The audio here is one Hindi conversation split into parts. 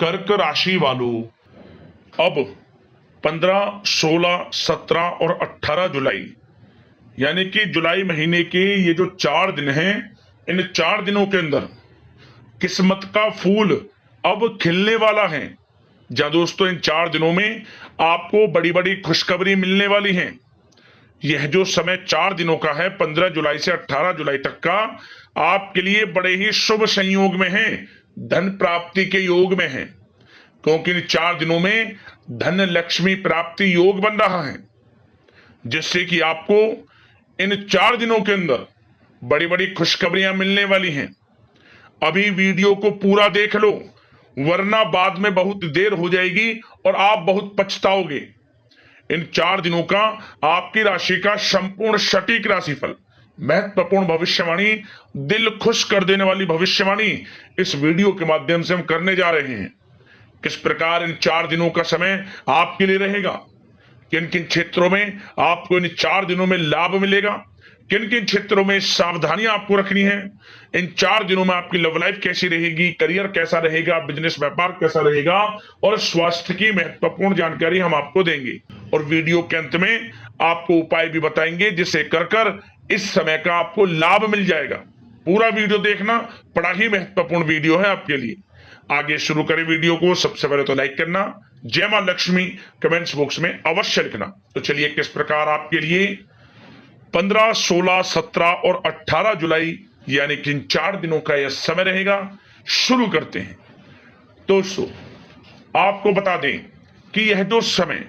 कर्क राशि वालों, अब 15, 16, 17 और 18 जुलाई यानी कि जुलाई महीने के ये जो 4 दिन हैं, इन 4 दिनों के अंदर किस्मत का फूल अब खिलने वाला है। जहां दोस्तों इन 4 दिनों में आपको बड़ी बड़ी खुशखबरी मिलने वाली है। यह जो समय 4 दिनों का है, 15 जुलाई से 18 जुलाई तक का, आपके लिए बड़े ही शुभ संयोग में है, धन प्राप्ति के योग में है। क्योंकि इन 4 दिनों में धन लक्ष्मी प्राप्ति योग बन रहा है, जिससे कि आपको इन 4 दिनों के अंदर बड़ी बड़ी खुशखबरियां मिलने वाली हैं। अभी वीडियो को पूरा देख लो, वरना बाद में बहुत देर हो जाएगी और आप बहुत पछताओगे। इन 4 दिनों का आपकी राशि का संपूर्ण सटीक राशिफल, महत्वपूर्ण भविष्यवाणी, दिल खुश कर देने वाली भविष्यवाणी इस वीडियो के माध्यम से हम करने जा रहे हैं। किस प्रकार इन 4 दिनों का समय आपके लिए रहेगा, किन किन क्षेत्रों में आपको इन 4 दिनों में लाभ मिलेगा, किन किन क्षेत्रों में सावधानियां आपको रखनी है, इन 4 दिनों में आपकी लव लाइफ कैसी रहेगी, करियर कैसा रहेगा, बिजनेस व्यापार कैसा रहेगा और स्वास्थ्य की महत्वपूर्ण जानकारी हम आपको देंगे। और वीडियो के अंत में आपको उपाय भी बताएंगे, जिससे कर इस समय का आपको लाभ मिल जाएगा। पूरा वीडियो देखना, बड़ा ही महत्वपूर्ण वीडियो है आपके लिए। आगे शुरू करें वीडियो को। सबसे पहले तो लाइक करना, जय मां लक्ष्मी कमेंट्स बॉक्स में अवश्य लिखना। तो चलिए किस प्रकार आपके लिए 15, 16, 17 और 18 जुलाई यानी कि इन 4 दिनों का यह समय रहेगा, शुरू करते हैं। दोस्तों आपको बता दें कि यह जो समय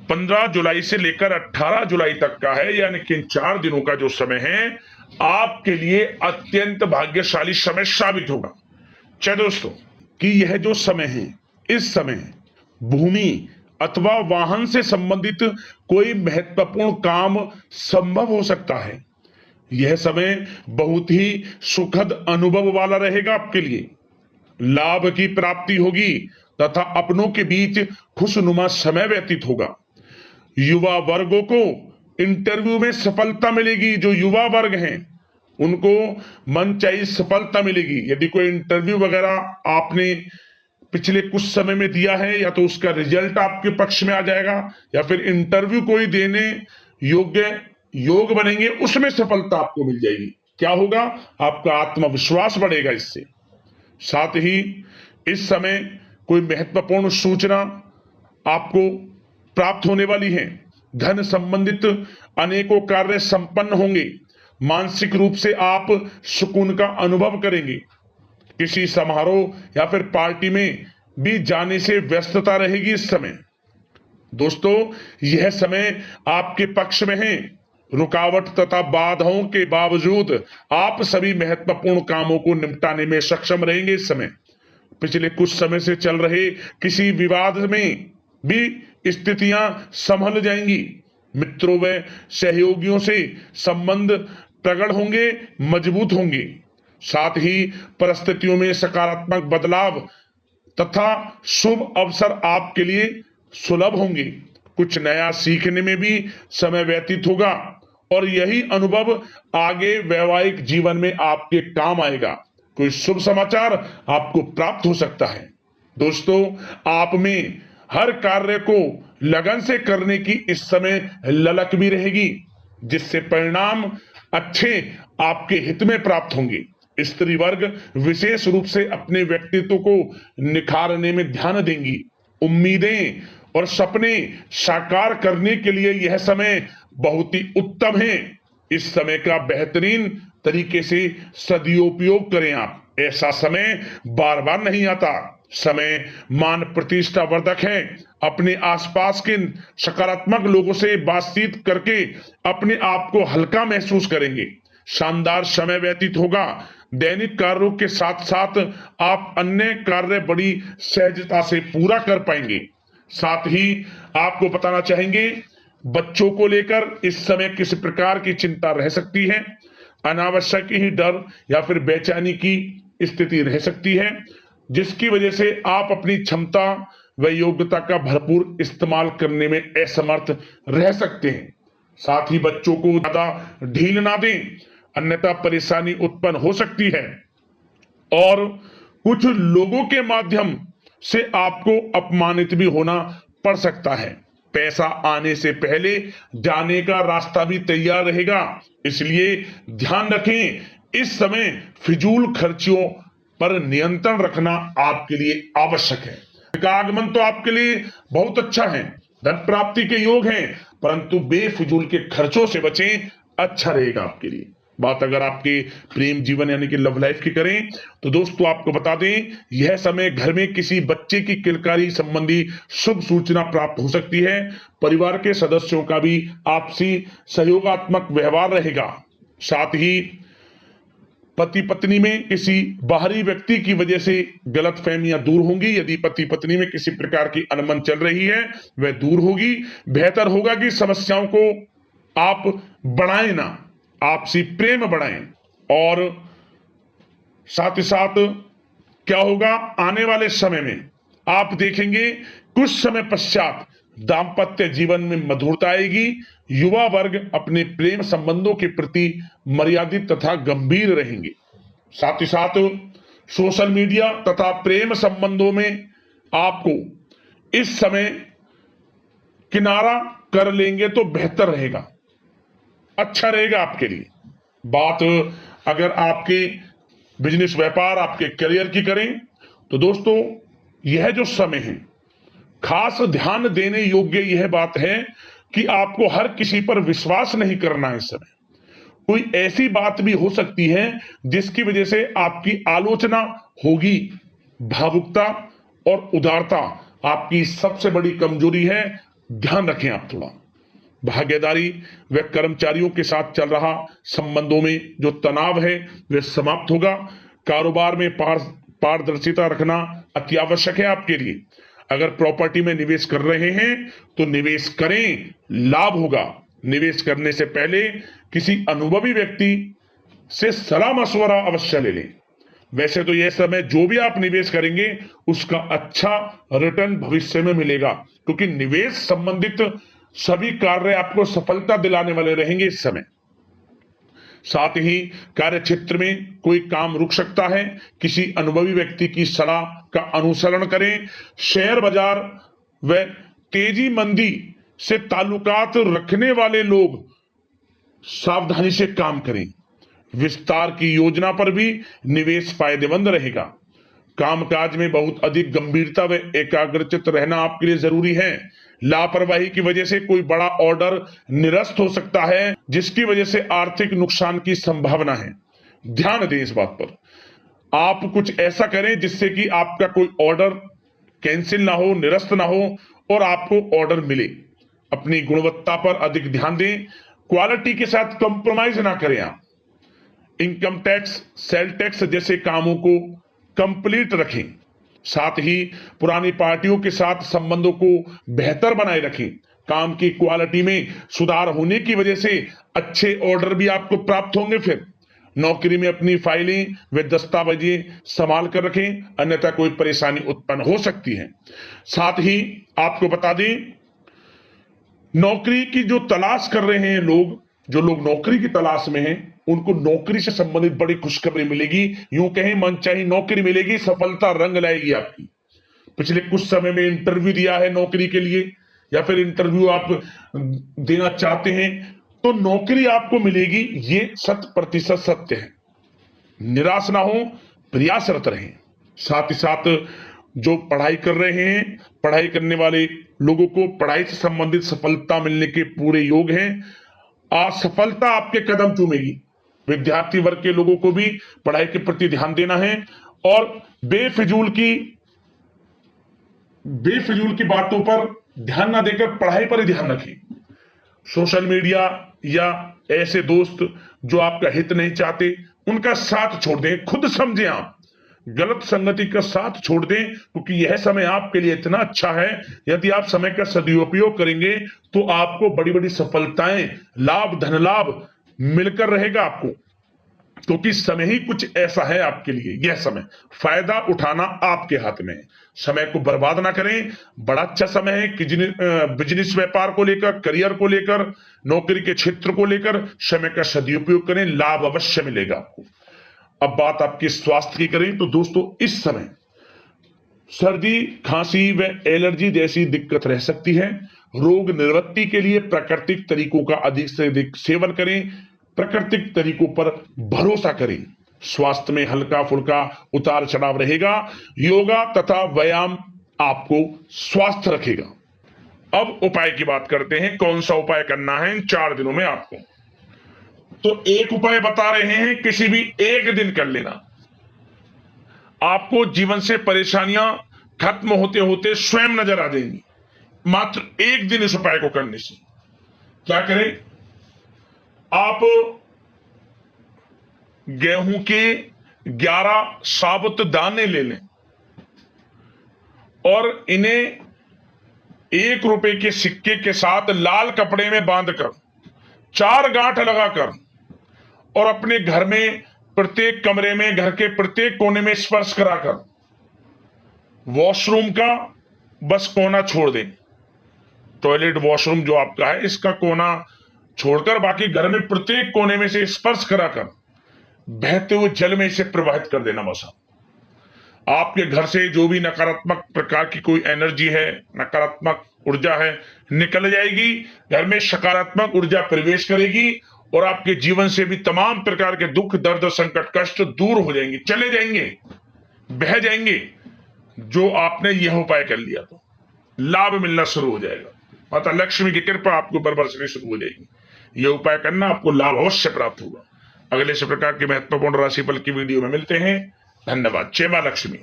15 जुलाई से लेकर 18 जुलाई तक का है, यानी कि इन 4 दिनों का जो समय है, आपके लिए अत्यंत भाग्यशाली समय साबित होगा। चलिए दोस्तों कि यह जो समय है, इस समय भूमि अथवा वाहन से संबंधित कोई महत्वपूर्ण काम संभव हो सकता है। यह समय बहुत ही सुखद अनुभव वाला रहेगा आपके लिए। लाभ की प्राप्ति होगी तथा अपनों के बीच खुशनुमा समय व्यतीत होगा। युवा वर्गों को इंटरव्यू में सफलता मिलेगी। जो युवा वर्ग हैं उनको मनचाही सफलता मिलेगी। यदि कोई इंटरव्यू वगैरह आपने पिछले कुछ समय में दिया है, या तो उसका रिजल्ट आपके पक्ष में आ जाएगा, या फिर इंटरव्यू कोई देने योग्य योग बनेंगे, उसमें सफलता आपको मिल जाएगी। क्या होगा? आपका आत्मविश्वास बढ़ेगा इससे। साथ ही इस समय कोई महत्वपूर्ण सूचना आपको प्राप्त होने वाली है। धन संबंधित अनेकों कार्य संपन्न होंगे। मानसिक रूप से आप सुकून का अनुभव करेंगे। किसी समारोह या फिर पार्टी में भी जाने से व्यस्तता रहेगी इस समय। दोस्तों यह समय आपके पक्ष में है। रुकावट तथा बाधाओं के बावजूद आप सभी महत्वपूर्ण कामों को निपटाने में सक्षम रहेंगे इस समय। पिछले कुछ समय से चल रहे किसी विवाद में भी स्थितियां संभल जाएंगी। मित्रों व सहयोगियों से संबंध प्रगाढ़ होंगे, मजबूत होंगे। साथ ही परिस्थितियों में सकारात्मक बदलाव तथा शुभ अवसर आपके लिए सुलभ होंगे। कुछ नया सीखने में भी समय व्यतीत होगा और यही अनुभव आगे वैवाहिक जीवन में आपके काम आएगा। कोई शुभ समाचार आपको प्राप्त हो सकता है। दोस्तों आप में हर कार्य को लगन से करने की इस समय ललक भी रहेगी, जिससे परिणाम अच्छे आपके हित में प्राप्त होंगे। स्त्री वर्ग विशेष रूप से अपने व्यक्तित्व को निखारने में ध्यान देंगी। उम्मीदें और सपने साकार करने के लिए यह समय बहुत ही उत्तम है। इस समय का बेहतरीन तरीके से सदुपयोग करें आप। ऐसा समय बार बार नहीं आता। समय मान प्रतिष्ठा वर्धक है। अपने आसपास के सकारात्मक लोगों से बातचीत करके अपने आप को हल्का महसूस करेंगे। शानदार समय व्यतीत होगा। दैनिक कार्यों के साथ साथ आप अन्य कार्य बड़ी सहजता से पूरा कर पाएंगे। साथ ही आपको बताना चाहेंगे, बच्चों को लेकर इस समय किसी प्रकार की चिंता रह सकती है। अनावश्यक ही डर या फिर बेचैनी की स्थिति रह सकती है, जिसकी वजह से आप अपनी क्षमता व योग्यता का भरपूर इस्तेमाल करने में असमर्थ रह सकते हैं। साथ ही बच्चों को ज्यादा ढील ना दें, अन्यथा परेशानी उत्पन्न हो सकती है। और कुछ लोगों के माध्यम से आपको अपमानित भी होना पड़ सकता है। पैसा आने से पहले जाने का रास्ता भी तैयार रहेगा, इसलिए ध्यान रखें, इस समय फिजूल खर्चियों पर नियंत्रण रखना आपके लिए आवश्यक है। का आगमन तो आपके लिए बहुत अच्छा है, धन प्राप्ति के योग हैं, परंतु बेफिजूल के खर्चों से बचें, अच्छा रहेगा आपके लिए। बात अगर आपके प्रेम जीवन यानी कि लव लाइफ की करें तो दोस्तों आपको बता दें, यह समय घर में किसी बच्चे की किलकारी संबंधी शुभ सूचना प्राप्त हो सकती है। परिवार के सदस्यों का भी आपसी सहयोगात्मक व्यवहार रहेगा। साथ ही पति पत्नी में किसी बाहरी व्यक्ति की वजह से गलतफहमियां दूर होंगी। यदि पति पत्नी में किसी प्रकार की अनबन चल रही है वह दूर होगी। बेहतर होगा कि समस्याओं को आप बढ़ाएं ना, आपसी प्रेम बढ़ाएं। और साथ ही साथ क्या होगा, आने वाले समय में आप देखेंगे कुछ समय पश्चात दाम्पत्य जीवन में मधुरता आएगी। युवा वर्ग अपने प्रेम संबंधों के प्रति मर्यादित तथा गंभीर रहेंगे। साथ ही साथ सोशल मीडिया तथा प्रेम संबंधों में आपको इस समय किनारा कर लेंगे तो बेहतर रहेगा, अच्छा रहेगा आपके लिए। बात अगर आपके बिजनेस व्यापार आपके करियर की करें तो दोस्तों यह जो समय है खास ध्यान देने योग्य यह बात है कि आपको हर किसी पर विश्वास नहीं करना है। इस समय कोई ऐसी बात भी हो सकती है जिसकी वजह से आपकी आलोचना होगी। भावुकता और उदारता आपकी सबसे बड़ी कमजोरी है, ध्यान रखें आप थोड़ा। भागीदारी व कर्मचारियों के साथ चल रहा संबंधों में जो तनाव है वह समाप्त होगा। कारोबार में पारदर्शिता रखना अति आवश्यक है आपके लिए। अगर प्रॉपर्टी में निवेश कर रहे हैं तो निवेश करें, लाभ होगा। निवेश करने से पहले किसी अनुभवी व्यक्ति से सलाह मशवरा अवश्य ले लें। वैसे तो यह समय जो भी आप निवेश करेंगे उसका अच्छा रिटर्न भविष्य में मिलेगा, क्योंकि निवेश संबंधित सभी कार्य आपको सफलता दिलाने वाले रहेंगे इस समय। साथ ही कार्य क्षेत्र में कोई काम रुक सकता है, किसी अनुभवी व्यक्ति की सलाह का अनुसरण करें। शेयर बाजार व तेजी मंदी से ताल्लुकात रखने वाले लोग सावधानी से काम करें। विस्तार की योजना पर भी निवेश फायदेमंद रहेगा। कामकाज में बहुत अधिक गंभीरता व एकाग्रचित रहना आपके लिए जरूरी है। लापरवाही की वजह से कोई बड़ा ऑर्डर निरस्त हो सकता है, जिसकी वजह से आर्थिक नुकसान की संभावना है। ध्यान दें इस बात पर। आप कुछ ऐसा करें जिससे कि आपका कोई ऑर्डर कैंसिल ना हो, निरस्त ना हो और आपको ऑर्डर मिले। अपनी गुणवत्ता पर अधिक ध्यान दें, क्वालिटी के साथ कंप्रोमाइज ना करें आप। इनकम टैक्स, सेल टैक्स जैसे कामों को कंप्लीट रखें। साथ ही पुरानी पार्टियों के साथ संबंधों को बेहतर बनाए रखें। काम की क्वालिटी में सुधार होने की वजह से अच्छे ऑर्डर भी आपको प्राप्त होंगे। फिर नौकरी में अपनी फाइलें व दस्तावेजें संभाल कर रखें, अन्यथा कोई परेशानी उत्पन्न हो सकती है। साथ ही आपको बता दें, नौकरी की जो तलाश कर रहे हैं लोग, जो लोग नौकरी की तलाश में हैं, उनको नौकरी से संबंधित बड़ी खुशखबरी मिलेगी। यूं कहें मनचाही नौकरी मिलेगी, सफलता रंग लाएगी आपकी। पिछले कुछ समय में इंटरव्यू दिया है नौकरी के लिए या फिर इंटरव्यू आप देना चाहते हैं तो नौकरी आपको मिलेगी, ये 100% सत्य है। निराश ना हो, प्रयासरत रहें। साथ ही साथ जो पढ़ाई कर रहे हैं, पढ़ाई करने वाले लोगों को पढ़ाई से संबंधित सफलता मिलने के पूरे योग हैं। असफलता आपके कदम चूमेगी। विद्यार्थी वर्ग के लोगों को भी पढ़ाई के प्रति ध्यान देना है और बेफिजूल की बातों पर ध्यान ना देकर पढ़ाई पर ही ध्यान रखें। सोशल मीडिया या ऐसे दोस्त जो आपका हित नहीं चाहते उनका साथ छोड़ दें। खुद समझें, आप गलत संगति का साथ छोड़ दें, क्योंकि यह समय आपके लिए इतना अच्छा है। यदि आप समय का सदुपयोग करेंगे तो आपको बड़ी बड़ी सफलताएं, लाभ, धन लाभ मिलकर रहेगा आपको, क्योंकि समय ही कुछ ऐसा है आपके लिए। यह समय फायदा उठाना आपके हाथ में है। समय को बर्बाद ना करें, बड़ा अच्छा समय है कि बिजनेस व्यापार को लेकर, करियर को लेकर, नौकरी के क्षेत्र को लेकर समय का सदुपयोग करें, लाभ अवश्य मिलेगा आपको। अब बात आपके स्वास्थ्य की करें तो दोस्तों इस समय सर्दी, खांसी व एलर्जी जैसी दिक्कत रह सकती है। रोग निवृत्ति के लिए प्राकृतिक तरीकों का अधिक से अधिक सेवन करें, प्राकृतिक तरीकों पर भरोसा करें। स्वास्थ्य में हल्का फुल्का उतार चढ़ाव रहेगा। योगा तथा व्यायाम आपको स्वस्थ रखेगा। अब उपाय की बात करते हैं, कौन सा उपाय करना है इन 4 दिनों में आपको। तो एक उपाय बता रहे हैं, किसी भी एक दिन कर लेना। आपको जीवन से परेशानियां खत्म होते होते स्वयं नजर आ जाएंगी, मात्र एक दिन इस उपाय को करने से। क्या करें? आप गेहूं के 11 साबुत दाने ले लें और इन्हें 1 रुपए के सिक्के के साथ लाल कपड़े में बांधकर 4 गांठ लगाकर और अपने घर में प्रत्येक कमरे में, घर के प्रत्येक कोने में स्पर्श कराकर वॉशरूम का बस कोना छोड़ दें। टॉयलेट वॉशरूम जो आपका है इसका कोना छोड़कर बाकी घर में प्रत्येक कोने में से स्पर्श कराकर बहते हुए जल में इसे प्रवाहित कर देना। बस आपके घर से जो भी नकारात्मक प्रकार की कोई एनर्जी है, नकारात्मक ऊर्जा है, निकल जाएगी। घर में सकारात्मक ऊर्जा प्रवेश करेगी और आपके जीवन से भी तमाम प्रकार के दुख, दर्द, संकट, कष्ट दूर हो जाएंगे, चले जाएंगे, बह जाएंगे। जो आपने यह उपाय कर लिया तो लाभ मिलना शुरू हो जाएगा। माता लक्ष्मी की कृपा आपके ऊपर बरसनी शुरू हो जाएगी। यह उपाय करना, आपको लाभ अवश्य प्राप्त होगा। अगले इस प्रकार के महत्वपूर्ण राशिफल की वीडियो में मिलते हैं। धन्यवाद। जय मां लक्ष्मी।